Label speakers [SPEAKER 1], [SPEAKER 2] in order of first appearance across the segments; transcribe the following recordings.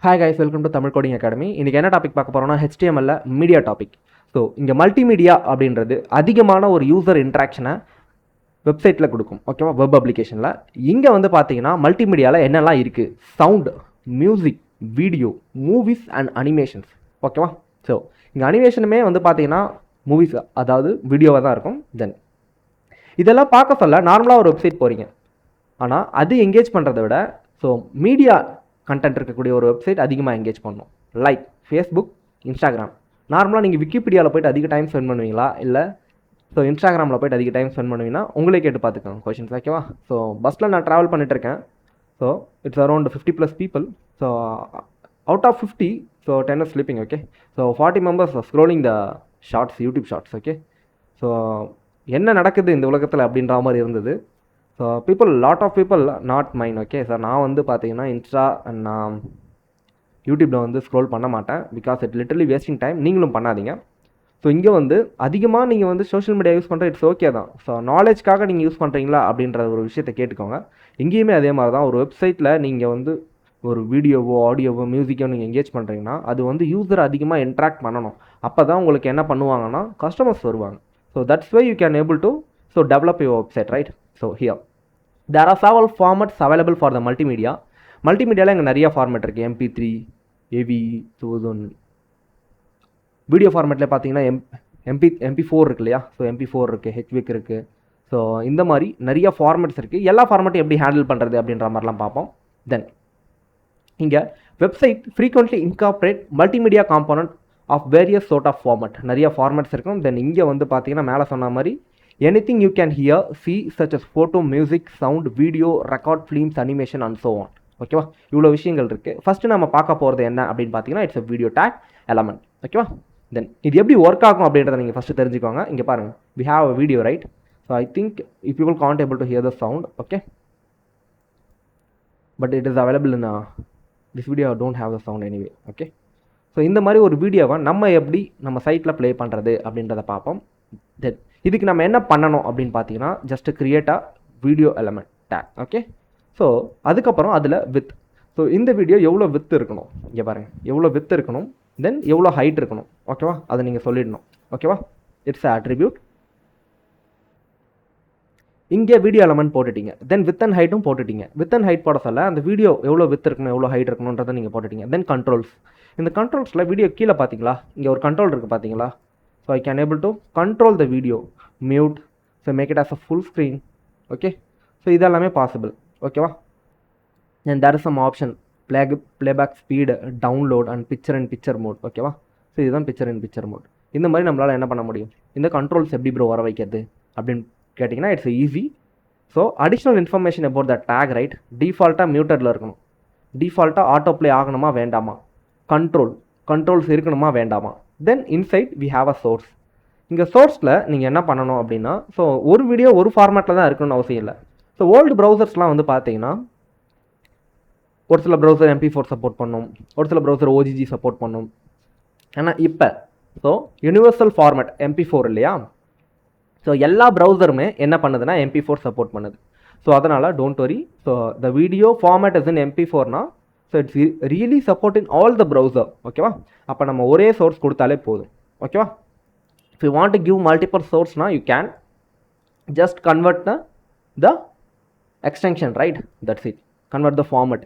[SPEAKER 1] Hi guys, welcome to Tamil coding academy. இன்றைக்கி என்ன topic பார்க்க போகிறோம்னா ஹெச்டிஎம்எல்ல மீடியா டாபிக். ஸோ இங்கே மல்டிமீடியா அப்படின்றது அதிகமான ஒரு யூசர் இன்ட்ராக்ஷனை வெப்சைட்டில் கொடுக்கும். ஓகேவா, வெப் அப்ளிகேஷனில். இங்கே வந்து பார்த்தீங்கன்னா மல்டிமீடியாவில் என்னெல்லாம் இருக்குது: sound, music, video, movies and animations. ஓகேவா. ஸோ இங்கே அனிமேஷனுமே வந்து பார்த்தீங்கன்னா மூவிஸ், அதாவது வீடியோவாக தான் இருக்கும். தென் இதெல்லாம் பார்க்க சொல்ல நார்மலாக ஒரு வெப்சைட் போகிறீங்க, ஆனால் அது என்கேஜ் பண்ணுறதை விட ஸோ மீடியா கண்டென்ட் இருக்கக்கூடிய ஒரு வெப்சைட் அதிகமாக என்கேஜ் பண்ணணும். Like Facebook, Instagram. நார்மலாக நீங்கள் விக்கிபீடியாவில் போய்ட்டு அதிக டைம் ஸ்பெண்ட் பண்ணுவீங்களா, இல்லை ஸோ இன்ஸ்டாகிராமில் போய்ட்டு அதிக டைம் ஸ்பெண்ட் பண்ணுவீங்கன்னா உங்களே கேட்டு பார்த்துக்கோங்க கொஷின்ஸ். ஓகேவா. ஸோ பஸ்ஸில் நான் ட்ராவல் பண்ணிட்டுருக்கேன். So it's around 50+ people. So out of 50, so 10 is sleeping. Okay. So 40 members scrolling the shorts, YouTube shorts. Okay. So என்ன நடக்குது இந்த உலகத்தில் அப்படின்ற மாதிரி இருந்தது. So lot of people, not mind. Okay sir, நான் வந்து பார்த்தீங்கன்னா இன்ஸ்டா அண்ட் நான் யூடியூப்பில் வந்து ஸ்க்ரோல் பண்ண மாட்டேன். Because it literally wasting time. நீங்களும் பண்ணாதீங்க. ஸோ இங்கே வந்து அதிகமாக நீங்கள் வந்து சோஷியல் மீடியா யூஸ் பண்ணுற இட்ஸ் ஓகே தான். ஸோ நாலேஜ்க்காக நீங்கள் யூஸ் பண்ணுறீங்களா அப்படின்ற ஒரு விஷயத்தை கேட்டுக்கோங்க. இங்கேயுமே அதே மாதிரி தான். ஒரு வெப்சைட்டில் நீங்கள் வந்து ஒரு வீடியோவோ, ஆடியோவோ, மியூசிக்கோ நீங்கள் என்கேஜ் பண்ணுறீங்கன்னா அது வந்து யூசர் அதிகமாக இன்ட்ராக்ட் பண்ணணும். அப்போ தான் உங்களுக்கு என்ன பண்ணுவாங்கன்னா கஸ்டமர்ஸ் வருவாங்க. So that's why you can able to develop your website, right? So here there are several formats available for the multimedia. மல்டிமீடியாவில் இங்கே நிறைய ஃபார்மேட் இருக்குது. MP3, AVE, வீடியோ ஃபார்மேட்டில் பார்த்தீங்கன்னா MP4 இருக்கு இல்லையா. ஸோ MP4 இருக்குது, HVIC இருக்குது. ஸோ இந்த மாதிரி நிறைய ஃபார்மேட்ஸ் இருக்குது. எல்லா ஃபார்மேட்டும் எப்படி ஹேண்டில் பண்ணுறது அப்படின்ற மாதிரிலாம் பார்ப்போம். தென் இங்கே website frequently incorporate multimedia component of various sort of format. நிறைய ஃபார்மேட்ஸ் இருக்கும். தென் இங்கே வந்து பார்த்தீங்கன்னா மேலே சொன்ன மாதிரி anything you can hear, see, such as photo, music, sound, video, record, films, animation and so on. ஓகேவா. இவ்வளோ விஷயங்கள் இருக்குது. ஃபஸ்ட்டு நம்ம பார்க்க போகிறது என்ன அப்படின்னு பார்த்தீங்கன்னா it's a video take element. ஓகேவா. தென் இது எப்படி ஒர்க் ஆகும் அப்படின்றத நீங்கள் ஃபஸ்ட்டு தெரிஞ்சுக்கோங்க. இங்கே பாருங்கள், we have a video, right? So I think if people can't able to hear the sound, okay, but it is available in this video. I don't have the sound anyway. Okay. So இந்த மாதிரி ஒரு வீடியோவை நம்ம எப்படி நம்ம சைட்டில் play பண்ணுறது அப்படின்றத பார்ப்போம். தென் இதுக்கு நம்ம என்ன பண்ணணும் அப்படின்னு பார்த்தீங்கன்னா just create a video element take. Okay. So அதுக்கப்புறம் அதில் வித். ஸோ இந்த வீடியோ எவ்வளோ வித் இருக்கணும், இங்கே பாருங்கள், எவ்வளோ வித் இருக்கணும், தென் எவ்வளோ ஹைட் இருக்கணும். ஓகேவா. அதை நீங்கள் சொல்லிடணும். ஓகேவா. It's attribute. இங்கே வீடியோ எலமெண்ட் போட்டுட்டீங்க. தென் வித் அண்ட் ஹைட்டும் போட்டுட்டீங்க. வித் அண்ட் ஹைட் போட சொல்ல அந்த வீடியோ எவ்வளோ வித் இருக்கணும், எவ்வளோ ஹைட் இருக்கணுன்றதை நீங்கள் போட்டுட்டீங்க. தென் கண்ட்ரோல்ஸ். இந்த கண்ட்ரோல்ஸில் வீடியோ கீழே பார்த்தீங்களா, இங்கே ஒரு கண்ட்ரோல் இருக்குது பார்த்தீங்களா. So I can able to control the video, mute, so make it as a full screen. Okay. So இதெல்லாமே பாசிபிள். ஓகேவா. And there is some option playback speed, download and picture mode. ஓகேவா. So இதுதான் picture mode. இந்த மாதிரி நம்மளால் என்ன பண்ண முடியும், இந்த கண்ட்ரோல்ஸ் எப்படி ப்ரோ வர வைக்கிறது அப்படின்னு கேட்டிங்கன்னா it's easy. So additional information about the take, right? டிஃபால்ட்டாக மியூட்டடில் இருக்கணும். டிஃபால்ட்டாக ஆட்டோ ப்ளே ஆகணுமா வேண்டாமா, கண்ட்ரோல்ஸ் இருக்கணுமா வேண்டாமா. Then inside we have a source. இங்கே சோர்ஸில் நீங்கள் என்ன பண்ணணும் அப்படின்னா, ஸோ ஒரு வீடியோ ஒரு ஃபார்மேட்டில் தான் இருக்கணும்னு அவசியம் இல்லை. ஸோ ஓல்டு ப்ரௌசர்ஸ்லாம் வந்து பார்த்தீங்கன்னா ஒரு சில ப்ரௌசர் MP4 சப்போர்ட் பண்ணும், ஒரு சில ப்ரௌசர் OGG சப்போர்ட் பண்ணும். ஆனால் இப்போ ஸோ யூனிவர்சல் ஃபார்மேட் MP4 இல்லையா. ஸோ எல்லா ப்ரௌசருமே என்ன பண்ணுதுன்னா MP4 சப்போர்ட் பண்ணுது. ஸோ அதனால் don't worry. So the video format is in MP4னா so it's really support in all the browser. ஓகேவா. அப்போ நம்ம ஒரே சோர்ஸ் கொடுத்தாலே போதும். ஓகேவா. If you want to give multiple சோர்ஸ்னா you can just convert the extension, right? That's it. Convert the format.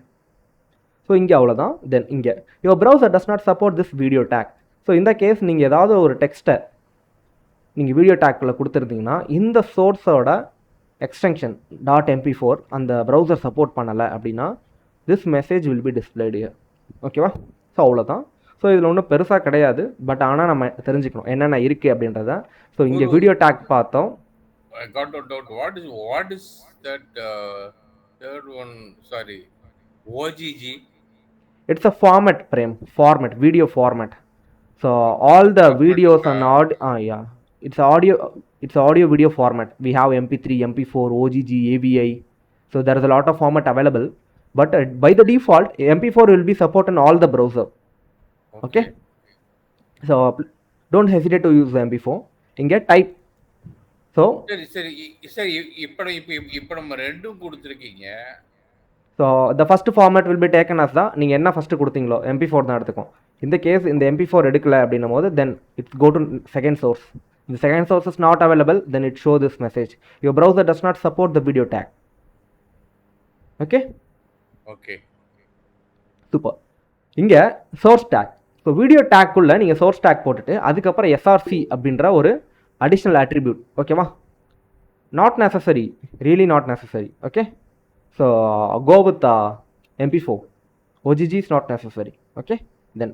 [SPEAKER 1] So இங்கே அவ்வளோதான். தென் இங்கே your browser does not support this video tag. So இந்த கேஸ் நீங்கள் ஏதாவது ஒரு டெக்ஸ்ட்டை நீங்கள் வீடியோ டேக்கில் கொடுத்துருந்தீங்கன்னா இந்த சோர்ஸோட எக்ஸ்டென்ஷன் .mp4 அந்த ப்ரௌசர் சப்போர்ட் பண்ணலை அப்படின்னா this message will be displayed here. ஓகேவா. ஸோ அவ்வளோதான். ஸோ இதில் ஒன்றும் பெருசாக கிடையாது. பட் ஆனால் நம்ம தெரிஞ்சுக்கணும் என்னென்ன இருக்குது அப்படின்றத. ஸோ இங்கே வீடியோ டேக் பார்த்தோம்.
[SPEAKER 2] I got a doubt. What is that third one? Sorry, OGG.
[SPEAKER 1] It's a format, video format. So all the videos and yeah, it's audio video format. We have MP3, MP4, OGG, AVI. So there is a lot of format available. But by the default, MP4 will be supported in all the browser. Okay. So don't hesitate to use the MP4. இங்கே type. So
[SPEAKER 2] சரி இப்போ நம்ம ரெண்டும் கொடுத்துருக்கீங்க.
[SPEAKER 1] So so the first format will be taken as தான் நீங்கள் என்ன first கொடுத்தீங்களோ MP4 தான் எடுத்துக்கும். இந்த கேஸ் இந்த MP4 எடுக்கல அப்படின்னும் போது then it's go to second source. இந்த second source is not available, then it show this message your browser does not support the video tag. Okay
[SPEAKER 2] okay
[SPEAKER 1] super. இங்கே source tag. So video டேக்குள்ளே நீங்கள் source tag போட்டுட்டு அதுக்கப்புறம் SRC அப்படின்ற ஒரு additional attribute. ஓகேவா? Not necessary, really not necessary. Okay, so go with MP4. OGG is not necessary. Okay, then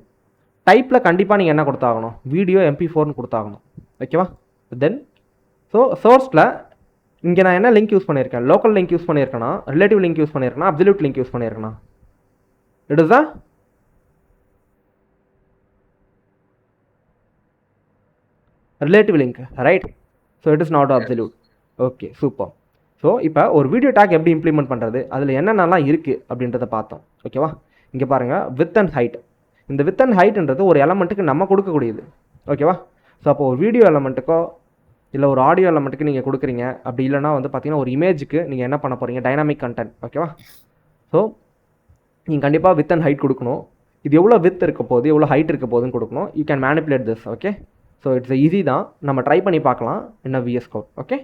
[SPEAKER 1] டைப்பில் கண்டிப்பாக நீங்கள் என்ன கொடுத்தாகணும், வீடியோ MP4னு கொடுத்தாகணும். ஓகேவா? தென் ஸோ சோர்ஸில் இங்கே நான் என்ன லிங்க் யூஸ் பண்ணியிருக்கேன், லோக்கல் லிங்க் யூஸ் பண்ணியிருக்கேனா, ரிலேட்டிவ் லிங்க் யூஸ் பண்ணியிருக்கேனா, அப்சல்யூட் லிங்க் யூஸ் பண்ணியிருக்கேனா? It is the relative link, right? So it is not absolute. Okay super. So இப்போ ஒரு வீடியோ டேக் எப்படி இம்ப்ளிமெண்ட் பண்ணுறது, அதில் என்னென்னலாம் இருக்குது அப்படின்றத பார்த்தோம். ஓகேவா? இங்கே பாருங்கள், வித் அண்ட் ஹைட். இந்த வித் அண்ட் ஹைட்ன்றது ஒரு எலமெண்ட்டுக்கு நம்ம கொடுக்கக்கூடியது. ஓகேவா? ஸோ அப்போ ஒரு வீடியோ எலமெண்ட்டுக்கோ இல்லை ஒரு ஆடியோ எலமெண்ட்டுக்கு நீங்கள் கொடுக்குறீங்க, அப்படி இல்லைனா வந்து பார்த்தீங்கன்னா ஒரு இமேஜுக்கு நீங்கள் என்ன பண்ண போகிறீங்க, டைனாமிக் கண்டென்ட். ஓகேவா? ஸோ நீங்கள் கண்டிப்பாக வித் அண்ட் ஹைட் கொடுக்கணும். இது எவ்வளோ வித் இருக்க போகுது, எவ்வளோ ஹைட் இருக்க போகுதுன்னு கொடுக்கணும். You can manipulate this. Okay, so it's easy தான், நம்ம ட்ரை பண்ணி பார்க்கலாம் என்ன VS Code. Okay,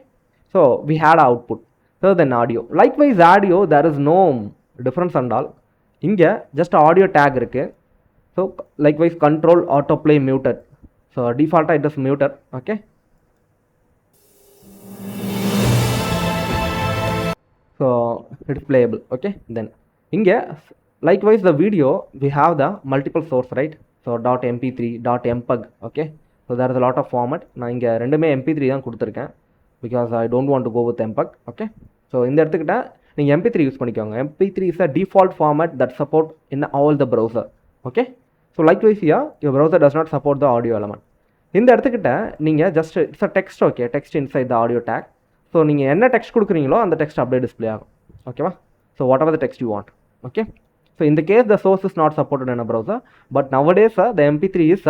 [SPEAKER 1] so we had output. So then audio, likewise audio there is no difference and all. இங்கே ஜஸ்ட் ஆடியோ டேக் இருக்குது. So likewise control auto play muted. So டிஃபால்ட்டாக it is muted. Okay, so it's playable. Okay, then இங்கே likewise the video we have the multiple source, right? So .mp3 .mpeg. okay, so there is a lot of format. நான் இங்கே ரெண்டுமே MP3 தான் கொடுத்துருக்கேன் because I don't want to go with mpeg. okay, so இந்த இடத்துக்கிட்ட நீங்கள் MP3 use பண்ணிக்கோங்க. MP3 is a default format that support in all the browser. okay, so likewise here your browser does not support the audio element. இந்த இடத்துக்கிட்ட நீங்கள் just it's a text. okay, text inside the audio tag. So நீங்கள் என்ன text கொடுக்குறீங்களோ அந்த text அப்படியே display ஆகும். ஓகேவா? So whatever the text you want. Okay, so இந்த case the source is not supported in a browser, but nowadays the MP3 is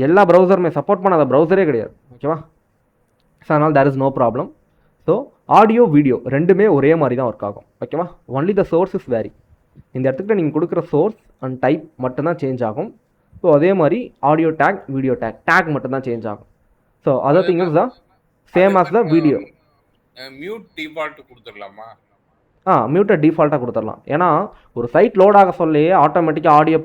[SPEAKER 1] எல்லா ப்ரௌசருமே சப்போர்ட் பண்ணாத ப்ரௌசரே கிடையாது. ஓகேவா? ஸோ அதனால் there is no problem. So audio video ரெண்டுமே ஒரே மாதிரி தான் ஒர்க் ஆகும். ஓகேவா? Only the source is vary. இந்த இடத்துக்கிட்ட நீங்கள் கொடுக்குற சோர்ஸ் அண்ட் டைப் மட்டும்தான் சேஞ்ச் ஆகும். ஸோ அதே மாதிரி ஆடியோ டேக், வீடியோ டேக் மட்டும்தான் சேஞ்ச் ஆகும். So other thing is the same as the video.
[SPEAKER 2] Mute default கொடுத்துடலாமா?
[SPEAKER 1] மியூட்டட் டிஃபால்ட்டாக கொடுத்துடலாம். ஏன்னா ஒரு சைட் லோட் ஆக சொல்லையே ஆட்டோமேட்டிக்காக ஆடியோ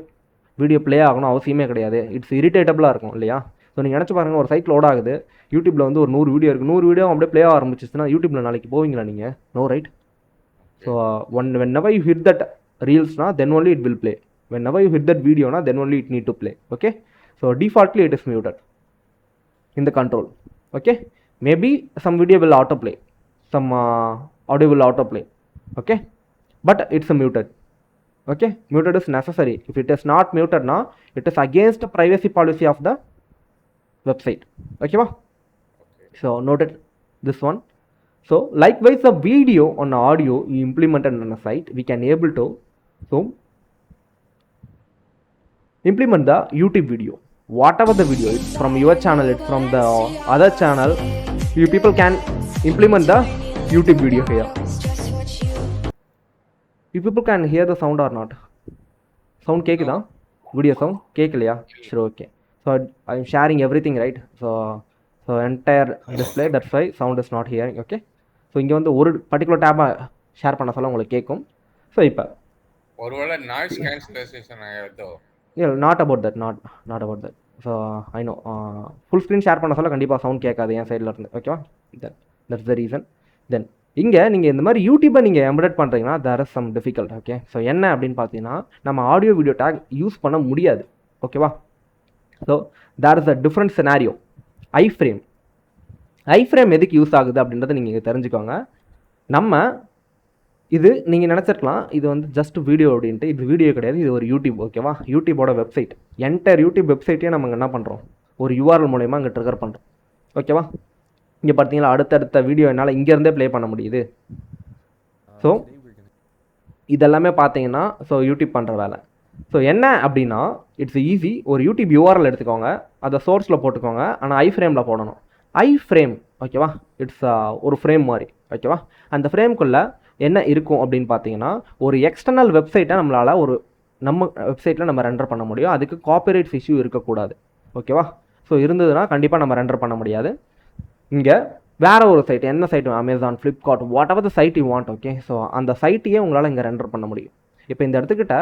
[SPEAKER 1] வீடியோ ப்ளே ஆகணும் அவசியமே கிடையாது. இட்ஸ் இரிட்டேட்டபிளாக இருக்கும் இல்லையா? ஸோ நீங்கள் நினச்சி பாருங்கள், ஒரு சைட் லோட் ஆகுது, யூடியூப்பில் வந்து ஒரு 100 வீடியோ இருக்குது, 100 வீடியோ அப்படியே ப்ளே ஆரம்பிச்சிச்சுன்னா யூடியூப்பில் நாளைக்கு போவீங்களா நீங்கள்? No, right? So whenever you hit that reelsனா then only it will play. Whenever you hit that videona then only it need to play. okay, so defaultly it is muted in the control. okay, maybe some video will autoplay, some audio will autoplay. okay, but it's a muted. okay, muted is necessary. If it is not muted now, it is against the privacy policy of the website. okay va? So noted this one. So likewise the video on audio you implemented on a site, we can able to so implement the YouTube video, whatever the video, it's from your channel, it's from the other channel, you people can implement the YouTube video here. You people can hear the sound or not? Sound கேக்குதா? Video sound கேக்கலையா? சரி, okay. So I am sharing everything, right? So entire display, that's why sound is not hearing. okay, so இங்கே வந்து ஒரு particular டேப்பை share பண்ண சொல்ல உங்களுக்கு கேட்கும். ஸோ இப்போ
[SPEAKER 2] ஒருவேளை நாய்ஸ் கேன்சலேஷன் ஆகிடுதோ?
[SPEAKER 1] இல்லை, not about that. So I know full screen share பண்ண சொல்ல கண்டிப்பாக சவுண்ட் கேட்காது என் சைடில் இருந்து. ஓகேவா? That's the reason. தென் இங்கே நீங்கள் இந்த மாதிரி யூடியூப்பை நீங்கள் எம்பெட் பண்ணுறீங்கன்னா there is some difficult. Okay, so என்ன அப்படின்னு பார்த்தீங்கன்னா நம்ம ஆடியோ வீடியோ டேக் யூஸ் பண்ண முடியாது. ஓகேவா? So there is a different scenario. Iframe எதுக்கு யூஸ் ஆகுது அப்படின்றத நீங்கள் தெரிஞ்சுக்கோங்க. நம்ம இது நீங்கள் நினச்சிருக்கலாம் இது வந்து ஜஸ்ட் வீடியோ அப்படின்ட்டு. இது வீடியோ கிடையாது, இது ஒரு யூடியூப். ஓகேவா? யூடியூபோட வெப்சைட், என்டையர் யூடியூப் வெப்சைட்டே நம்ம என்ன பண்ணுறோம், ஒரு URL மூலயமா அங்கே ட்ரிகர் பண்ணுறோம். ஓகேவா? இங்கே பார்த்தீங்களா, அடுத்தடுத்த வீடியோ என்னால் இங்கேருந்தே ப்ளே பண்ண முடியுது. ஸோ இதெல்லாமே பார்த்தீங்கன்னா ஸோ யூடியூப் பண்ணுற வேலை. ஸோ என்ன அப்படின்னா இட்ஸ் ஈஸி. ஒரு யூடியூப் URL எடுத்துக்கோங்க, அதை சோர்ஸில் போட்டுக்கோங்க, ஆனால் ஐஃப்ரேமில் போடணும். ஐஃப்ரேம் ஓகேவா? இட்ஸ் ஒரு ஃப்ரேம் மாதிரி. ஓகேவா? அந்த ஃப்ரேம்குள்ளே என்ன இருக்கும் அப்படின்னு பார்த்தீங்கன்னா, ஒரு எக்ஸ்டர்னல் வெப்சைட்டை நம்மளால் நம்ம வெப்சைட்டில் நம்ம ரெண்டர் பண்ண முடியும். அதுக்கு காப்பிரைட்ஸ் இஷ்யூ இருக்கக்கூடாது. ஓகேவா? ஸோ இருந்ததுன்னா கண்டிப்பாக நம்ம ரெண்டர் பண்ண முடியாது. இங்கே வேற ஒரு சைட், என்ன site, Amazon, Flipkart, whatever the site you want. Okay, so அந்த சைட்டையே உங்களால் இங்கே ரெண்டர் பண்ண முடியும். இப்போ இந்த இடத்துக்கிட்ட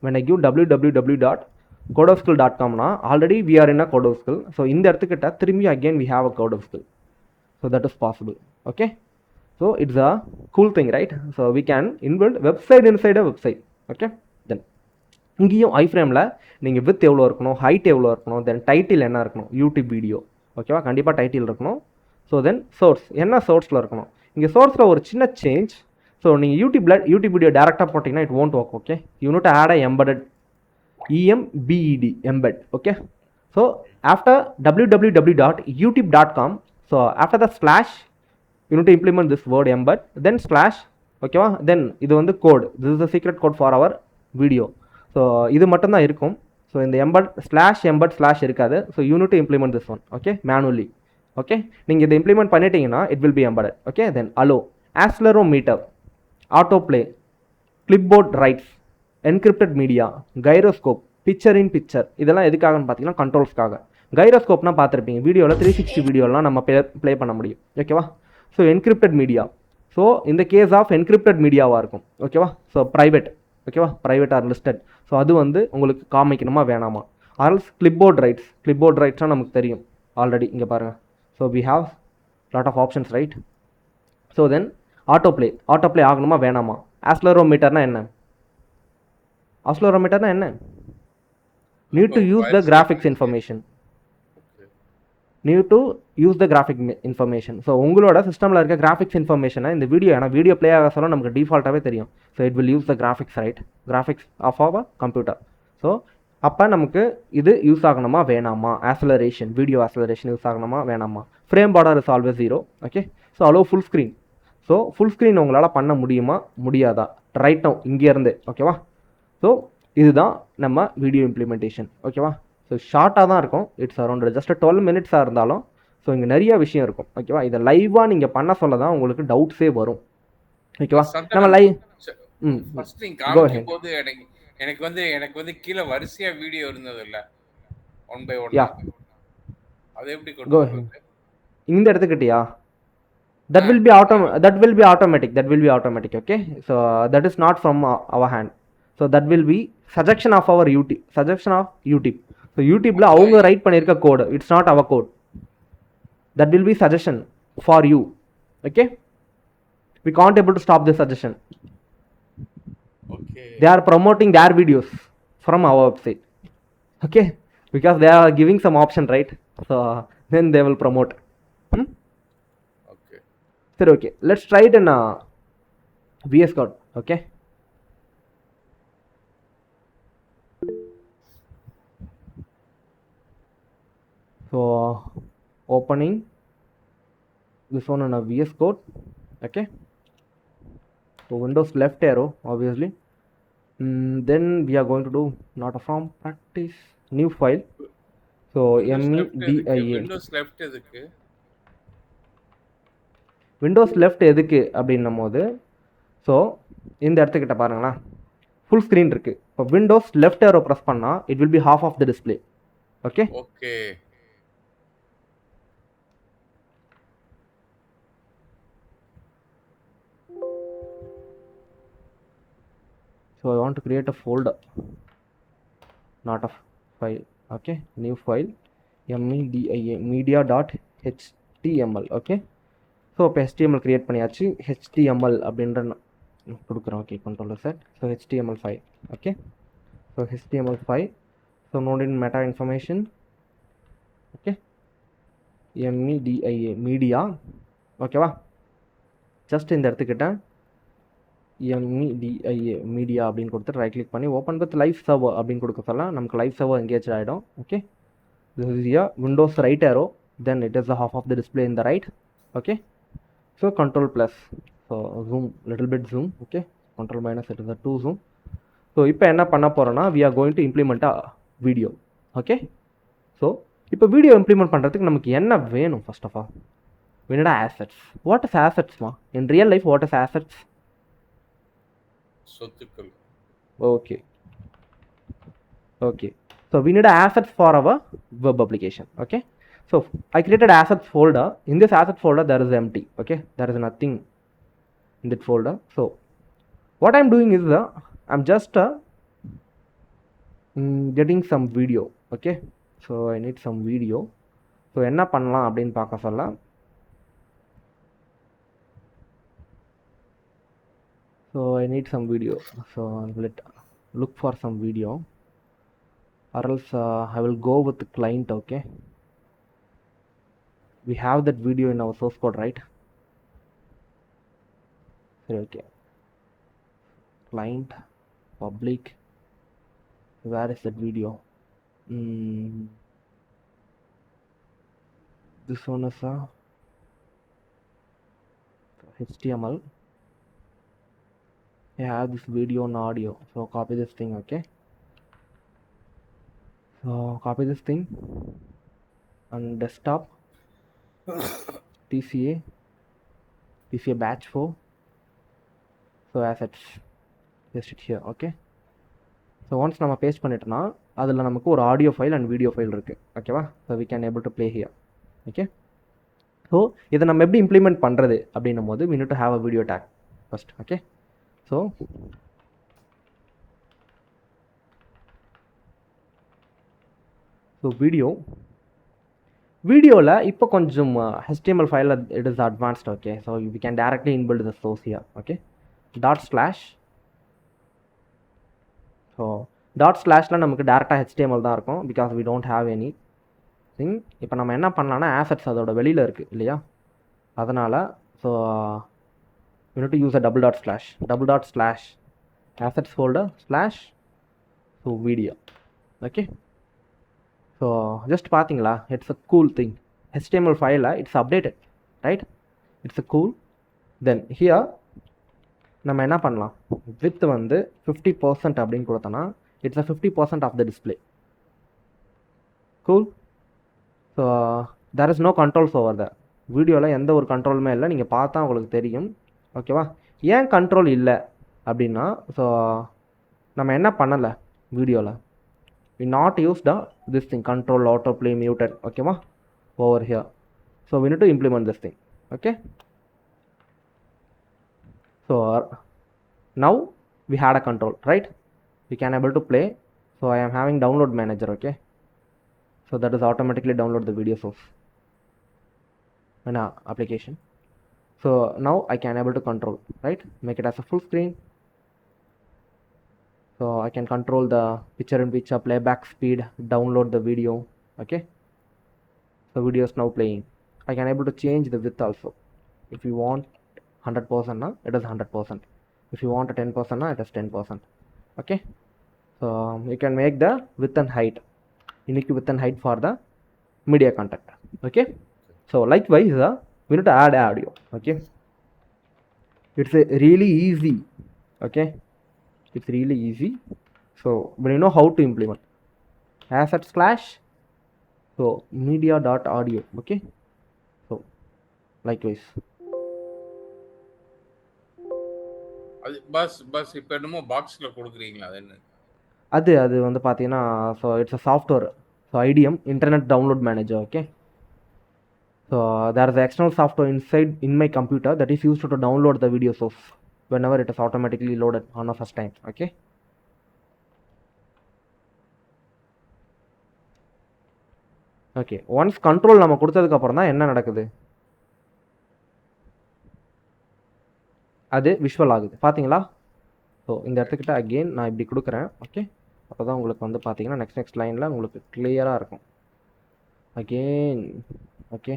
[SPEAKER 1] when I give www.codofskill.comனா already we are in a Codofskill. ஸோ இந்த இடத்துக்கிட்ட திரும்பி again we have a Codofskill. So that is possible. Okay, so it's a cool thing, right? So we can inbuild website inside a website. Okay, then இங்கேயும் ஐஃப்ரேமில் நீங்கள் with எவ்வளோ இருக்கணும், height எவ்வளோ இருக்கணும், தென் டைட்டில் என்ன இருக்கணும், யூடியூப் வீடியோ. ஓகேவா? கண்டிப்பாக டைட்டில் இருக்கணும். ஸோ தென் சோர்ஸ் என்ன சோர்ஸில் இருக்கணும். இங்கே சோர்ஸில் ஒரு சின்ன சேஞ்ச். ஸோ நீங்கள் யூடியூப் வீடியோ டேரெக்டாக போட்டிங்கன்னா it won't work. Okay, you need to add a embedded EMBED embed. Okay, so after www.youtube.com, so after the slash you need to implement this word embed, then slash. ஓகேவா? Then இது வந்து code, this is the secret code for our video. So இது மட்டும்தான் இருக்கும். So இந்த embed slash இருக்காது. So you need to implement this one. Okay, manually. Okay, நீங்கள் இதை இம்ப்ளிமெண்ட் பண்ணிட்டீங்கன்னா it will be embedded. Okay, then allow, accelerometer, auto play, clipboard writes, encrypted media, gyroscope, picture in picture. இதெல்லாம் எதுக்காகன்னு பார்த்தீங்கன்னா கண்ட்ரோல்ஸ்க்காக. கைரோஸ்கோப்னா பார்த்துருப்பீங்க வீடியோவில் 360 வீடியோலாம் நம்ம ப்ளே பண்ண முடியும். ஓகேவா? ஸோ என்கிரிப்டட் மீடியா, ஸோ இந்த கேஸ் ஆஃப் என்கிரிப்டட் மீடியாவாக இருக்கும். ஓகேவா? So private. ஓகேவா? Private or listed. ஸோ அது வந்து உங்களுக்கு காமிக்கணுமா வேணாமா. ஆல்ஸ் கிளிப்போர்ட் ரைட்ஸ்னால் நமக்கு தெரியும் ஆல்ரெடி. இங்கே பாருங்கள். So we have lot of options, right? So then auto play ஆகணுமா வேணாமா. ஆக்சிலரோமீட்டர்னா என்ன? need to use the graphics information. So உங்களோட சிஸ்டமில் இருக்க கிராஃபிக்ஸ் இன்ஃபர்மேஷனை இந்த வீடியோ ப்ளே ஆக சொல்ல நமக்கு டிஃபால்ட்டாகவே தெரியும். So it will use the graphics, right? Graphics of our computer. So அப்போ நமக்கு இது யூஸ் ஆகணுமா வேணாமா. வீடியோ ஆக்சலரேஷன் யூஸ் ஆகணுமா வேணாமா. Frame border is always 0. Okay, so allow full screen. So full screen உங்களால் பண்ண முடியாதா? ரைட் நவ் இங்கேருந்து. ஓகேவா? ஸோ இதுதான் நம்ம வீடியோ இம்ப்ளிமெண்டேஷன். ஓகேவா? ஸோ ஷார்ட்டாக தான் இருக்கும். இட்ஸ் அரௌண்ட் ஜஸ்ட் 12 மினிட்ஸாக இருந்தாலும் ஸோ இங்கே நிறைய விஷயம் இருக்கும். ஓகேவா? இதை லைவாக நீங்கள் பண்ண சொல்ல தான் உங்களுக்கு டவுட்ஸே வரும். ஓகேவா? நம்ம லைவ்
[SPEAKER 2] போது எனக்கு வந்து கீழே வரிசையா வீடியோ இருந்தது இல்ல, 1 by 1. அது எப்படி
[SPEAKER 1] இந்த இடத்துக்கிட்டயா? that will be automatic. Okay, so that is not from our hand. So that will be suggestion of YouTube. So YouTube la avanga write பண்ணிருக்க code, it's not our code. That will be suggestion for you. Okay, we can't able to stop this suggestion.
[SPEAKER 2] Okay,
[SPEAKER 1] they are promoting their videos from our website. Okay, because they are giving some option, right? So then they will promote.
[SPEAKER 2] Okay,
[SPEAKER 1] sir. Okay, let's try it in VS Code. Okay, so opening this one in a VS Code. Okay, so Windows left arrow obviously. Then we are going to do not a from practice new file. So Windows left எதுக்கு அப்படின்னும் போது, so இந்த இடத்துக்கிட்ட பாருங்களா full screen இருக்கு. இப்போ windows left arrow press பண்ணால் it will be half of the display. Okay, so I want to create a folder, not a file. Okay, new file, media.html. okay, so இப்போ HTML create பண்ணியாச்சு. HTML அப்படின்ற கொடுக்குறோம். Okay, controller set. so HTML file. okay, so HTML file, so node in meta information. okay, media. ஓகேவா? Just இந்த இடத்துக்கிட்ட media அப்படின்னு கொடுத்து right click பண்ணி open with live server அப்படின்னு கொடுக்க சொல்லலாம். நமக்கு லைவ் சர்வர் எங்கேஜ் ஆகிடும். Okay, this is your Windows right arrow, then it is the half of the display in the right. okay, so control plus, so zoom, little bit zoom. okay, control minus, it is a 2 zoom. so இப்போ என்ன பண்ண போகிறோன்னா we are going to implement a video. okay, so இப்போ video implement பண்ணுறதுக்கு நமக்கு என்ன வேணும்? First of all we need assets. what is assets ma? in real life what is assets?
[SPEAKER 2] சொத்துக்கள்.
[SPEAKER 1] Okay. Okay. So we need assets for our web application. Okay. So I created assets folder. In this assets folder, there is empty. Okay. There is nothing in that folder. So what I'm doing is I'm just getting some video. Okay. So I need some video. So என்ன பண்ணலாம் அப்படின்னு பார்க்க சொல்ல so I need some video. So let look for some video or else I will go with the client. Okay, we have that video in our source code, right? Okay, client public, where is that video? This one is HTML. I have this video and audio, so copy this thing. Okay, so copy this thing on desktop. TCA batch 4. So assets, paste it here. Okay, so once நம்ம paste பண்ணிட்டோம்னா அதில் நமக்கு ஒரு audio file and video file இருக்குது. ஓகேவா? So we can able to play here. Okay, so இதை நம்ம எப்படி இம்ப்ளிமெண்ட் பண்ணுறது அப்படின்னும் போது we need to have a video tag first. Okay, so வீடியோவில் இப்போ கொஞ்சம் HTML file it is advanced. Okay, so we can directly inbuilt the source here. Okay, dot slash. So dot ஸ்லாஷில் நமக்கு டேரெக்டாக HTML தான் இருக்கும் because we don't have any thing. இப்போ நம்ம என்ன பண்ணலாம்னா ஆசெட்ஸ் அதோட வெளியில் இருக்குது இல்லையா, அதனால் so we need to use a double dot slash assets folder slash so video. Okay, so just பார்த்தீங்களா, it's a cool thing. HTML file it's updated, right? It's a cool. Then here நம்ம என்ன பண்ணலாம், width வந்து 50% அப்படின்னு கொடுத்தோன்னா it's a 50% of the display. Cool. So there is no controls over there. வீடியோவில் எந்த ஒரு கண்ட்ரோலுமே இல்லை, நீங்கள் பார்த்தா உங்களுக்கு தெரியும். ஓகேவா? ஏன் கண்ட்ரோல் இல்லை அப்படின்னா, ஸோ நம்ம என்ன பண்ணலை வீடியோவில், we not used this thing control autoplay muted. ஓகேவா? over here. So we need to implement this thing. Okay, so now we had a control, right? We can able to play. So I am having download manager. Okay, so that is automatically download the video source in our application. So now I can able to control, right? Make it as a full screen. So I can control the picture in picture, playback speed, download the video. Okay, so video is now playing. I can able to change the width also. If you want 100% now, it is 100%. If you want a 10% now, it is 10%. Okay, so you can make the width and height, unique width and height for the media content. Okay, so likewise we need to add audio. Okay, it's really easy. Okay, it's really easy. So when you know how to implement asset slash so media dot audio. Okay, so likewise
[SPEAKER 2] அது bus இப்போ என்னமோ பாக்ஸில் கொடுக்குறீங்களா? அது என்ன?
[SPEAKER 1] அது வந்து பார்த்தீங்கன்னா, so it's a software. So IDM internet download manager. Okay, so there is an external software inside in my computer that is used to download the video source whenever it is automatically loaded on a first time. Okay, okay, once control நம்ம கொடுத்ததுக்கு அப்புறம் தான் என்ன நடக்குது, அது visual ஆகுது. பார்த்தீங்களா? So இந்த இடத்துக்கிட்ட அகெயின் நான் இப்படி கொடுக்குறேன். ஓகே, அப்போ தான் உங்களுக்கு வந்து பார்த்தீங்கன்னா நெக்ஸ்ட் லைனில் உங்களுக்கு கிளியராக இருக்கும். Again okay,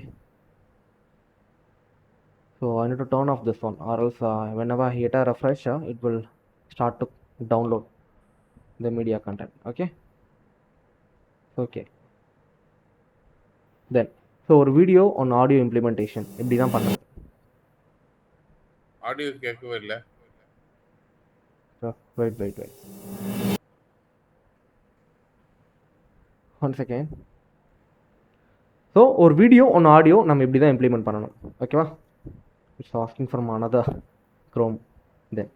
[SPEAKER 1] so I need to turn off this one or else whenever I hit a refresh it will start to download the media content. Okay, okay, then so ஒரு வீடியோ on audio implementation இப்படி தான் பண்ணுறது.
[SPEAKER 2] Audio கேட்கவே இல்லை.
[SPEAKER 1] wait one second. So ஒரு video one audio நம்ம இப்படி தான் இம்ப்ளிமெண்ட் பண்ணணும். ஓகேவா? It's asking from another Chrome. Then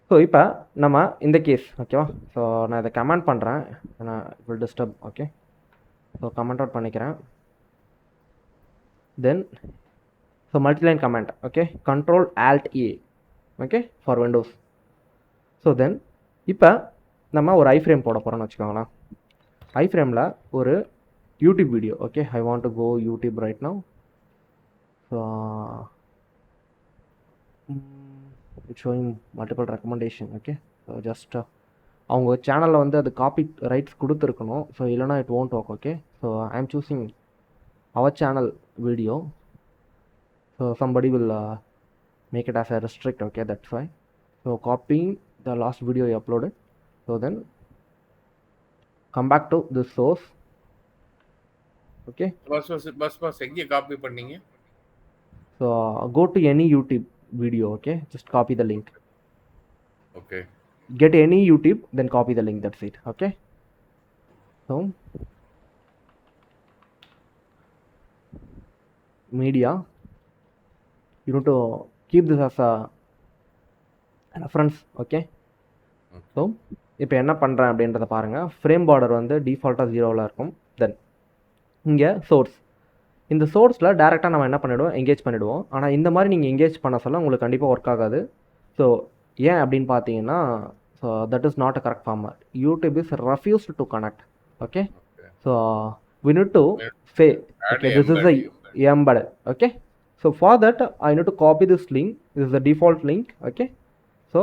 [SPEAKER 1] so இப்போ நம்ம இந்த கேஸ் ஓகேவா. ஸோ நான் இதை கமெண்ட் பண்ணுறேன், நான் will disturb. Okay, so comment out பண்ணிக்கிறேன். Then so multiline comment. Okay, control alt A. Okay, for Windows. So then இப்போ நம்ம ஒரு ஐஃப்ரேம் போட போகிறோம்னு வச்சுக்கோங்களேன். ஐஃப்ரேமில் ஒரு YouTube video. Okay, I want to go YouTube right now. So it's showing multiple recommendation. Okay, so just அவங்க சேனலில் வந்து அது காப்பி ரைட்ஸ் கொடுத்துருக்கணும். ஸோ இல்லைனா it won't work. Okay, so I am choosing our channel video. So somebody will make it as a restrict. Okay, that's why. So copying the last video you uploaded. So then come back to this source. Okay,
[SPEAKER 2] bus எங்கே copy பண்ணீங்க?
[SPEAKER 1] so go to any YouTube video. Okay, just copy the link.
[SPEAKER 2] Okay,
[SPEAKER 1] get any YouTube, then copy the link. That's it. Okay, so media, you need to keep this as a reference. Okay, so இப்போ என்ன பண்ணுறேன் அப்படின்றத பாருங்கள். Frame border வந்து டிஃபால்ட்டாக 0வில் இருக்கும். Then இங்கே source. இந்த சோர்ஸில் டேரெக்டாக நம்ம என்ன பண்ணிவிடுவோம், எங்கேஜ் பண்ணிவிடுவோம். ஆனால் இந்த மாதிரி நீங்கள் எங்கேஜ் பண்ண சொல்ல உங்களுக்கு கண்டிப்பாக ஒர்க் ஆகாது. ஸோ ஏன் அப்படின்னு பார்த்தீங்கன்னா, so that is not a correct format. YouTube is refused to connect. Okay, so we need to say okay, this is the embedded. Okay, so for that I need to copy this link. This is the default link. Okay, so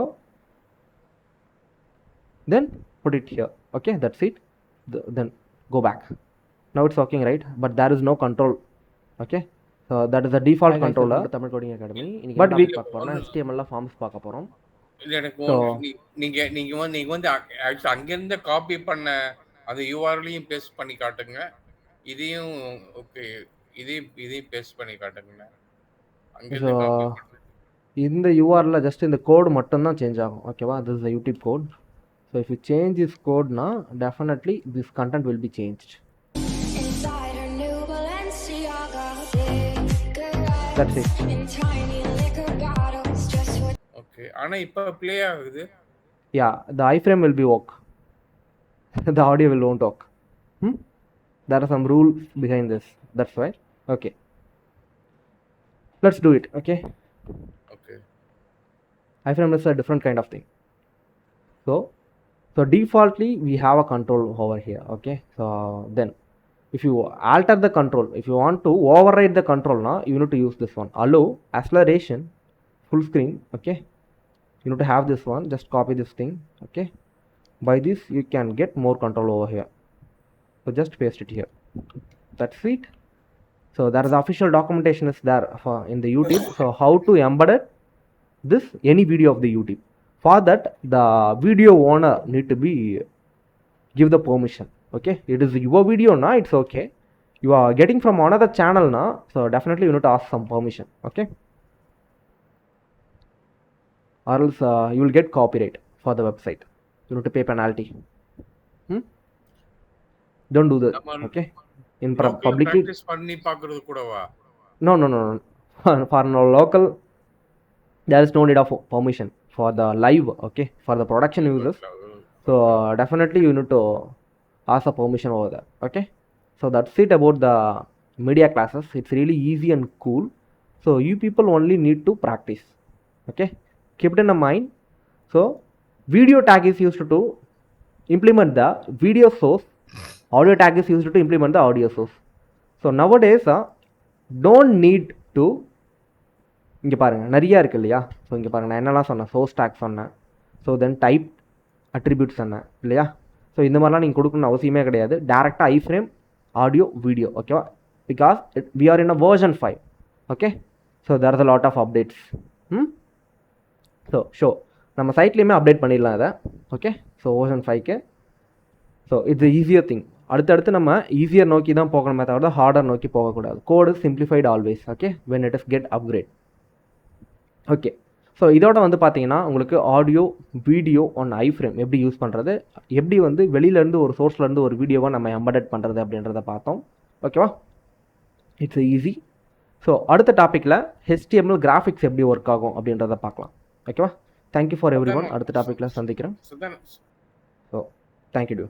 [SPEAKER 1] then put it here. Okay, that's it. Then go back. Now it's working, right? But there is no control. Okay, so that is the default controller. Tamil Coding Academy. But we பார்க்க போறோம், HTML forms பார்க்க போறோம்.
[SPEAKER 2] இல்ல எனக்கு நீங்க வந்து actually அங்கிருந்து copy பண்ண அந்த யூஆர்எல்லையும் பேஸ்ட் பண்ணி காட்டுங்க. இதையும் ஓகே, இதையும் பேஸ்ட் பண்ணி காட்டுங்க. அங்கிருந்து காப்பி பண்ணு.
[SPEAKER 1] இந்த யூஆர்எல்ல ஜஸ்ட் இந்த கோட் மட்டும் தான் சேஞ்ச் ஆகும். ஓகேவா, this is the YouTube code. So if you change this code now, definitely this content will be changed. That's it.
[SPEAKER 2] Okay, ஆனா இப்போ ப்ளே ஆகுது.
[SPEAKER 1] Yeah, the iframe will be work. The audio will won't work. There are some rules behind this. That's why. Okay, let's do it. Okay,
[SPEAKER 2] Okay,
[SPEAKER 1] iframe is a different kind of thing. So defaultly we have a control over here. Okay, so then if you alter the control, if you want to override the control now, you need to use this one, allow acceleration full screen. Okay, you need to have this one. Just copy this thing. Okay, by this you can get more control over here. So just paste it here. That's it. So there is official documentation is there for in the YouTube. So how to embed it this any video of the YouTube. For that the video owner need to be give the permission. Okay, it is your video now, it's okay. You are getting from another channel now, so definitely you need to ask some permission. Okay, or else you will get copyright for the website. You need to pay penalty. Don't do that. Okay, in publicly
[SPEAKER 2] practice பண்ணி பார்க்கிறது கூடவா?
[SPEAKER 1] no for no local there is no need of permission for the live. Okay, for the production users. So definitely you need to ask a permission over there. Okay, so that's it about the media classes. It's really easy and cool. So you people only need to practice. Okay, keep it in mind. So video tag is used to implement the video source. Audio tag is used to implement the audio source. So nowadays don't need to இங்கே பாருங்கள் நிறையா இருக்குது இல்லையா. So இங்கே பாருங்கள், நான் என்னெல்லாம் சொன்னேன், சோர்ஸ் டேக் சொன்னேன். ஸோ தென் டைப் அட்ரிபியூட் சொன்னேன் இல்லையா. ஸோ இந்த மாதிரிலாம் நீங்கள் கொடுக்கணும்னு அவசியமே கிடையாது. டேரெக்டாக ஐஃப்ரேம் ஆடியோ வீடியோ. ஓகேவா, because we are in a version 5. Okay, so there is a lot of updates. So நம்ம சைட்லேயுமே அப்டேட் பண்ணிடலாம் இதை. ஓகே, ஸோ version 5க்கு. So it's easier thing. அடுத்தடுத்து நம்ம ஈஸியர் நோக்கி தான் போகணுமே தவிர ஹார்டர் நோக்கி போகக்கூடாது. Code simplified always. Okay, when it is get upgrade. Okay, so இதோட வந்து பார்த்தீங்கன்னா உங்களுக்கு ஆடியோ வீடியோ ஆன் ஐஃப்ரேம் எப்படி யூஸ் பண்ணுறது, எப்படி வந்து வெளியிலேருந்து ஒரு சோர்ஸ்லேருந்து ஒரு வீடியோவை நம்ம எம்பெடட் பண்ணுறது அப்படின்றத பார்த்தோம். ஓகேவா, இட்ஸ் ஈஸி. ஸோ அடுத்த டாப்பிக்கில் HTML கிராஃபிக்ஸ் எப்படி ஒர்க் ஆகும் அப்படின்றத பார்க்கலாம். ஓகேவா, தேங்க்யூ ஃபார் எவ்ரி ஒன்.
[SPEAKER 2] அதானே
[SPEAKER 1] அடுத்த டாப்பிக்கில் சந்திக்கிறேன்.
[SPEAKER 2] சுதானே
[SPEAKER 1] ஸோ தேங்க்யூ டியூ.